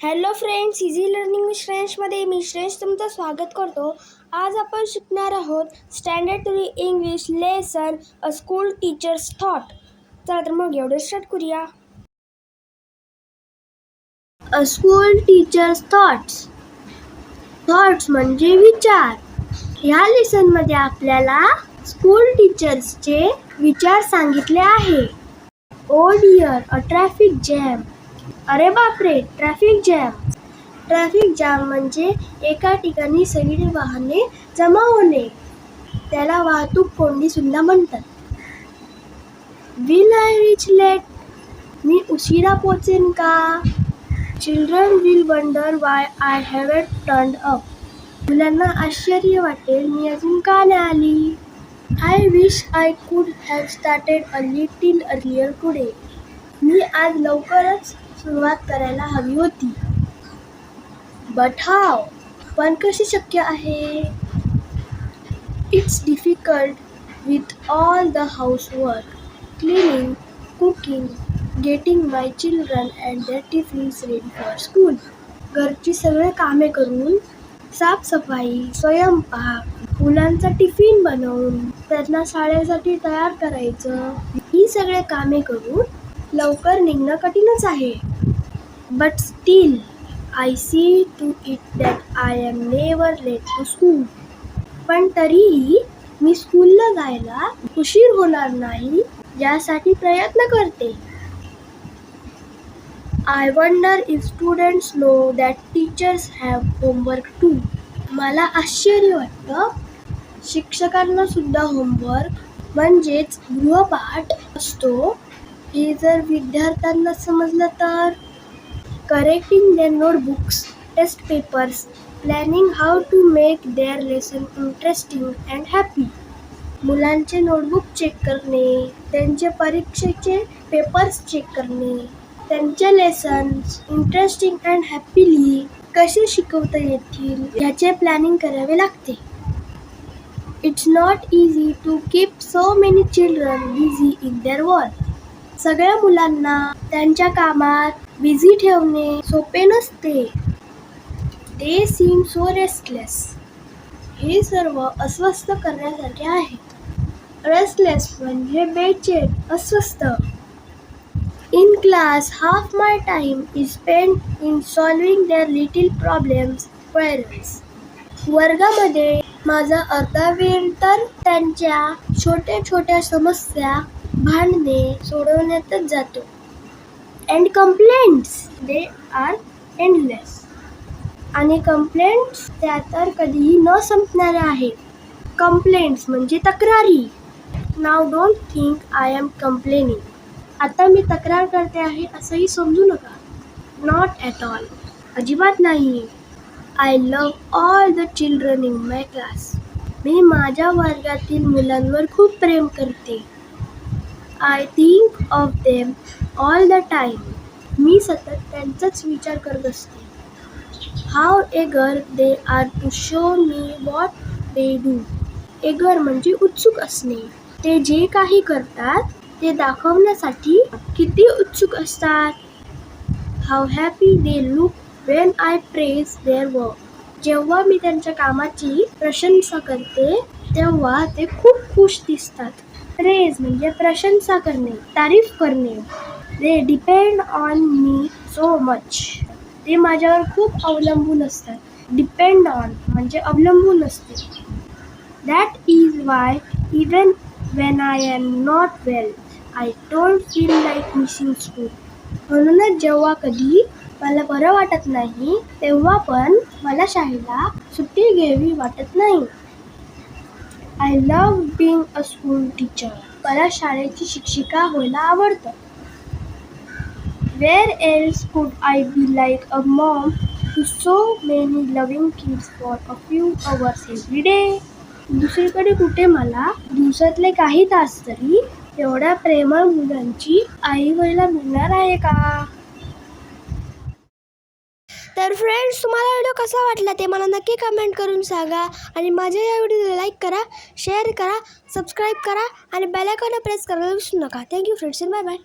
Hello friends, easy learning with फ्रेंड्समध्ये मी श्रेष्ठ तुमचं स्वागत करतो. आज आपण शिकणार आहोत standard 3 English lesson a school teacher's thought. चला तर मग एवढं स्टार्ट करूया. A school teacher's thoughts. Thoughts म्हणजे विचार. ह्या लेसनमध्ये आपल्याला स्कूल टीचर्सचे विचार सांगितले आहे. ओ डिअर, अ ट्रॅफिक जॅम. अरे बापरे, ट्रॅफिक जॅम. ट्रॅफिक जॅम म्हणजे एका ठिकाणी सगळी वाहने जमा होणे. त्याला वाहतूक कोंडी सुद्धा म्हणतात. Will I reach late? मी उशिरा पोहोचेन का? Children will wonder why I haven't turned up. मुलांना आश्चर्य वाटेल मी अजून का नाही आली. I wish I could have started a little earlier today. मी आज लवकरच सुरुवात करायला हवी होती. But how? पण कसे शक्य आहे? It's difficult with all the housework, cleaning, cooking, getting my children and their tiffins ready for school. घरची सगळे कामे करून, साफसफाई, स्वयंपाक, मुलांचा टिफिन बनवून त्यांना शाळेसाठी तयार करायचं. ही सगळे कामे करून लवकर निघणं कठीणच आहे. But still I see to it that I am never late to school. पण तरीही मी स्कूलला जायला उशीर होणार नाही यासाठी प्रयत्न करते. I wonder if students know that teachers have homework too. मला आश्चर्य वाटतं, शिक्षकांना सुद्धा होमवर्क म्हणजेच गृहपाठ असतो हे जर विद्यार्थ्यांना समजलं तर. Correcting their notebooks, test papers, planning how to make their lesson interesting and happy. मुलांचे नोटबुक चेक करणे, त्यांचे परीक्षेचे पेपर्स चेक करणे, त्यांचे लेसन्स इंटरेस्टिंग अँड हॅपीली कसे शिकवता येतील याचे प्लॅनिंग करावे लागते. It's not easy to keep so many children busy in their work. सगळ्या मुलांना त्यांच्या कामात बिझी ठेवणे सोपे नसते. They seem so restless. हे सर्व अस्वस्थ करण्यासारखे आहे. रेस्टलेस म्हणजे बेचैन, अस्वस्थ. In class half my time is spent in solving their little problems, queries. वर्गामध्ये माझा अर्धा वेळ तर त्यांच्या छोट्या छोट्या समस्या, भांडणे सोडवण्यातच जातो. And complaints, they are endless. आणि कंप्लेंट्स त्या तर कधीही न संपणाऱ्या आहेत. कंप्लेंट्स म्हणजे तक्रारी. Now don't think I am complaining. आता मी तक्रार करते आहे असंही समजू नका. नॉट ॲट ऑल, अजिबात नाही. I love all the children in my class. मी माझ्या वर्गातील मुलांवर खूप प्रेम करते. I think of them all the time. मी सतत त्यांचाच विचार करत असते. How eager they are to show me what they do. Eager म्हणजे उत्सुक असणे. ते जे काही करतात ते दाखवण्यासाठी किती उत्सुक असतात. How happy they look when I praise their work. जेव्हा मी त्यांच्या कामाची प्रशंसा करते तेव्हा ते खूप खुश दिसतात. प्रेज म्हणजे प्रशंसा करणे, तारीफ करणे. They depend on me so much. ते माझ्यावर खूप अवलंबून असतात. डिपेंड ऑन म्हणजे अवलंबून असते. That is why even when I am not well I don't feel like missing school. म्हणूनच जेव्हा कधी मला बरं वाटत नाही तेव्हा पण मला शाळेला सुट्टी घ्यावी वाटत नाही. I love being a school teacher. मला शाळेची शिक्षिका व्हायला आवडतं. Where else could I be like a mom to so many loving kids for a few hours every day? दुसरीकडे कुठे मला दिवसातले काही तास तरी एवढ्या प्रेमळ मुलांची आई व्हायला मिळणार आहे का? तर फ्रेंड्स, तुम्हाला व्हिडिओ कसा वाटला ते मला नक्की कमेंट करून सांगा. आणि माझ्या या व्हिडिओला लाईक करा, शेअर करा, सबस्क्राईब करा आणि बेल आयकॉन प्रेस करायला विसरू नका. Thank you friends, bye bye.